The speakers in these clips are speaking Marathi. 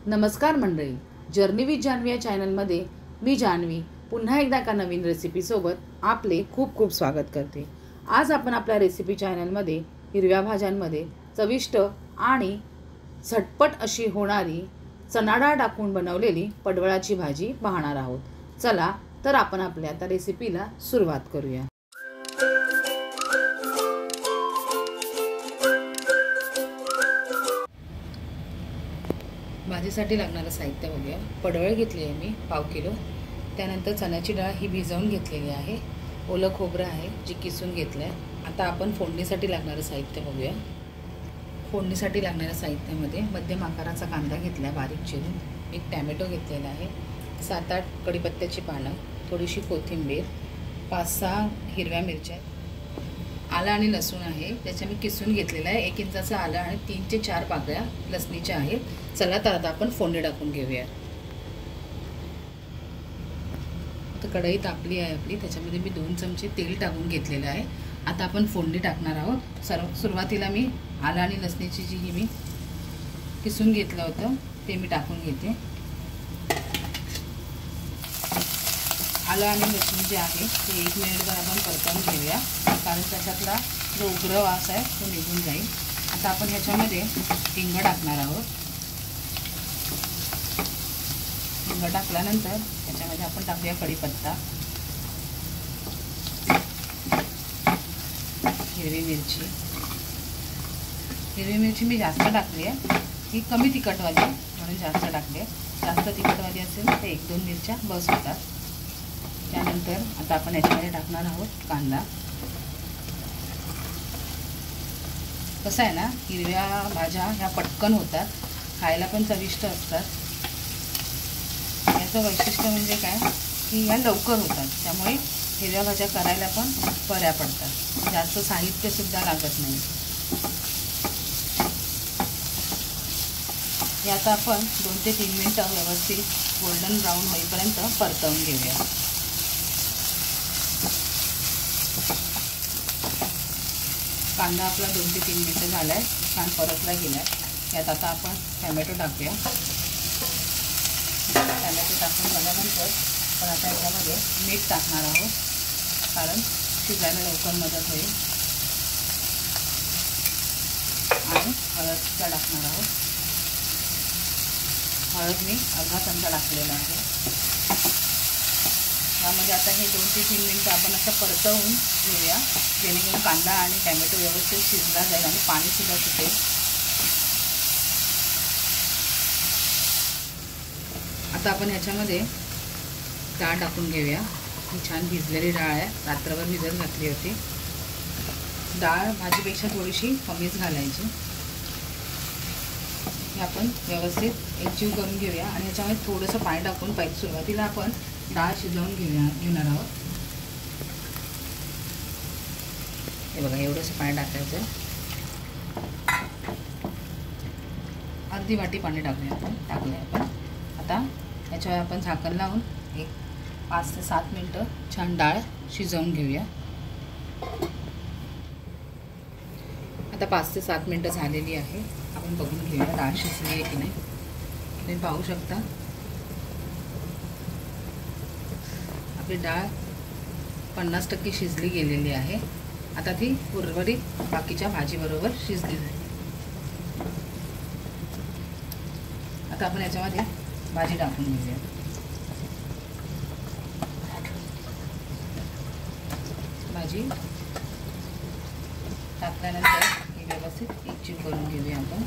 नमस्कार मंडळी, जर्नी विथ जान्हवी या चॅनलमध्ये मी जान्हवी पुन्हा एकदा एका नवीन रेसिपीसोबत आपले खूप खूप स्वागत करते। आज आपण आपल्या रेसिपी चॅनलमध्ये हिरव्या भाज्यांमध्ये चविष्ट आणि झटपट अशी होणारी चणा डाळ टाकून बनवलेली पडवळाची भाजी पाहणार आहोत। चला तर आपण आपल्या आता रेसिपीला सुरुवात करूया। भाजीसाठी लागणारं साहित्य बघूया। पडवळ घेतली आहे मी पाव किलो, त्यानंतर चण्याची डाळ ही भिजवून घेतलेली आहे, ओलं खोबरं आहे जी किसून घेतलं आहे। आता आपण फोडणीसाठी लागणारं साहित्य बघूया। फोडणीसाठी लागणाऱ्या साहित्यामध्ये मध्यम आकाराचा कांदा घेतला बारीक चिरून, एक टॅमॅटो घेतलेला आहे, 7-8 कढीपत्त्याची पानं, थोडीशी कोथिंबीर, 5-6 हिरव्या मिरच्या, आलं आणि लसूण आहे त्याच्या मी किसून घेतलेला आहे, 1 इंचाचं आलं आणि 3 ते 4 पाकळ्या लसणीच्या आहेत। चला तर आता आपण फोडणी टाकून घेऊया। आता कढई तापली आहे आपली, त्याच्यामध्ये मी 2 चमचे तेल टाकून घेतलेलं आहे। आता आपण फोडणी टाकणार आहोत। सुरुवातीला मी आलं आणि लसणीची जी मी किसून घेतलं होतं ते मी टाकून घेते। आलं आणि लसूण जे आहे ते 1 मिनिटभर आपण परतवून घेऊया, कारण त्याच्यातला जो उग्र वास आहे तो निघून जाईल। आता आपण ह्याच्यामध्ये हिंग टाकणार आहोत। हिंग टाकल्यानंतर त्याच्यामध्ये आपण टाकूया कढीपत्ता, हिरवी मिरची। हिरवी मिरची मी जास्त टाकली आहे, ही कमी तिखटवाली म्हणून जास्त टाकली आहे। जास्त तिखटवाली असेल तर 1-2 मिरच्या बस होतात। त्यानंतर आता आपण याच्यामध्ये टाकणार आहोत कांदा। कसं आहे ना, हिरव्या भाज्या ह्या पटकन होतात, खायला पण चविष्ट असतात। याचं वैशिष्ट्य म्हणजे काय की ह्या लवकर होतात, त्यामुळे हिरव्या भाज्या करायला पण बऱ्या पडतात, जास्त साहित्यसुद्धा लागत नाही। याचा आपण 2 ते 3 मिनिटं व्यवस्थित गोल्डन ब्राऊन होईपर्यंत परतवून घेऊया। कांदा आपला 2 ते 3 मिनिटं झाला आहे, छान परतला गेला आहे। यात आता आपण टॅमॅटो टाकूया। टॅमॅटो टाकून झाल्यानंतर आपण आता याच्यामध्ये मीठ टाकणार आहोत, कारण शिजायला लवकर मदत होईल, आणि हळदसुद्धा टाकणार आहोत। हळद मी अर्धा चमचा टाकलेला आहे। यामध्ये आता हे 2 ते 3 मिनिटं आपण असं परतवून घेऊया, जेणेकरून कांदा आणि टॅमॅटो व्यवस्थित शिजला जाईल आणि पाणीसुद्धा सुटेल। आता आपण ह्याच्यामध्ये डाळ टाकून घेऊया। ही छान भिजलेली डाळ आहे, रात्रभर भिजत घातली होती। डाळ भाजीपेक्षा थोडीशी कमीच घालायची। हे आपण व्यवस्थित एकजीव करून घेऊया आणि ह्याच्यामध्ये थोडंसं पाणी टाकून सुरुवातीला आपण डाळ शिजवून घेणार आहोत। हे बघा, एवढंसं पाणी टाकायचं, अर्धी वाटी पाणी टाकले आपण। आता याच्यावर आपण झाकण लावून एक 5 ते 7 मिनिटं छान डाळ शिजवून घेऊया। आता 5 ते 7 मिनिटं झालेली आहे, आपण बघून घेऊया डाळ शिजली आहे की नाही। तुम्ही पाहू शकता आपली डाळ 50% शिजली गेलेली आहे। आता ती उर्वरित बाकीच्या भाजीबरोबर शिजली जाईल। आता आपण याच्यामध्ये भाजी टाकून घेऊया। भाजी टाकल्यानंतर ही व्यवस्थित एकजीव करून घेऊया आपण,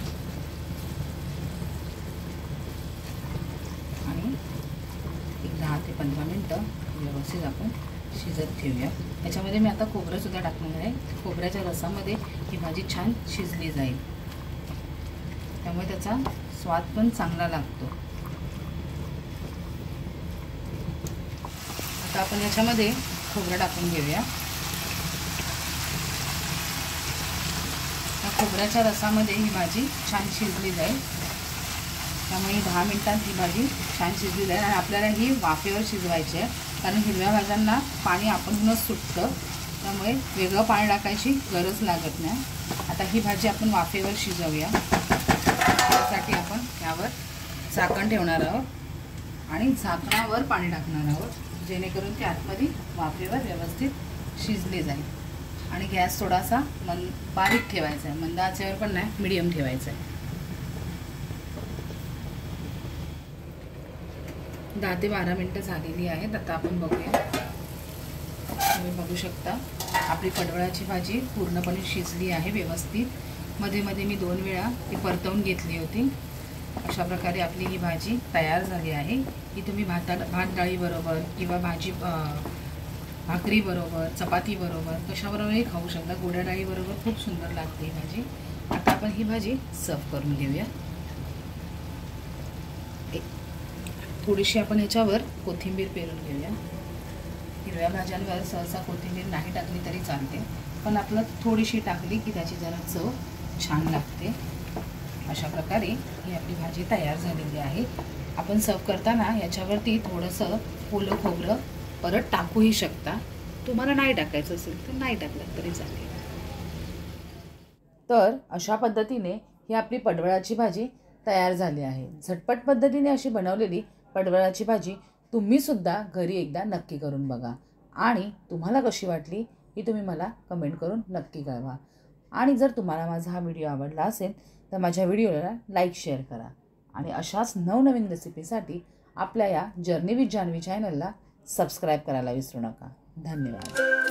आणि 10 ते 15 मिनिटं व्यवस्थित आपण शिजत ठेवूया। याच्यामध्ये मी आता खोबरंसुद्धा टाकणार आहे, खोबऱ्याच्या रसामध्ये ही भाजी छान शिजली जाईल, त्यामुळे त्याचा स्वाद पण चांगला लागतो। आता आपण याच्यामध्ये खोबरं टाकून घेऊया। या खोबऱ्याच्या रसामध्ये ही भाजी छान शिजली जाईल, त्यामुळे 10 मिनिटात ही भाजी छान शिजली जाईल। आणि आपल्याला ही वाफेवर शिजवायची आहे, कारण हिरव्या भाज्यांना पाणी आपणच सुटतं, त्यामुळे वेगळं पाणी टाकायची गरज लागत नाही। आता ही भाजी आपण वाफेवर शिजवूया, त्यासाठी आपण यावर झाकण ठेवणार आहोत आणि झाकणावर पाणी टाकणार आहोत, जेणेकरून ते आतमध्ये वाफेवर व्यवस्थित शिजले जाईल. आणि गॅस थोडासा बारीक ठेवायचा आहे, मंद आचेवर पण नाही, मीडियम ठेवायचा आहे. 10 ते 12 मिनटं झालेली आहेत. आता आपण बघूया. तुम्ही बघू शकता आपली पडवळाची भाजी पूर्णपणे शिजली आहे व्यवस्थित. मध्ये मध्ये मी 2 वेळा ती परतवून घेतली होती. अशा प्रकारे आपली ही भाजी तयार झाली आहे. ही तुम्ही भात डाळीबरोबर किंवा भाकरी बरोबर, चपाती बरोबर, कशाबरोबरही खाऊ शकता. गोड्या डाळीबरोबर खूप सुंदर लागते ही भाजी. आता आपण ही भाजी सर्व करून घेऊया. थोडीशी आपण ह्याच्यावर कोथिंबीर पेरून घेऊया. हिरव्या भाज्यांवर सहसा कोथिंबीर नाही टाकली तरी चालते, पण आपलं थोडीशी टाकली की त्याची जरा चव छान लागते. अशा प्रकारे ही आपली भाजी तयार झालेली आहे. आपण सर्व करताना याच्यावरती थोडंसं ओलं खोबरं परत टाकूही शकता. तुम्हाला नाही टाकायचं असेल तर नाही टाकलं तरी चालेल. तर अशा पद्धतीने ही आपली पडवळाची भाजी तयार झाली आहे. झटपट पद्धतीने अशी बनवलेली पडवळाची भाजी तुम्हीसुद्धा घरी एकदा नक्की करून बघा आणि तुम्हाला कशी वाटली ही तुम्ही मला कमेंट करून नक्की कळवा. आणि जर तुम्हाला माझा हा व्हिडिओ आवडला असेल तर माझ्या व्हिडिओला लाईक शेअर करा आणि अशाच नवनवीन रेसिपीसाठी आपल्या या जर्नी विथ जान्हवी चॅनलला सबस्क्राईब करायला विसरू नका. धन्यवाद.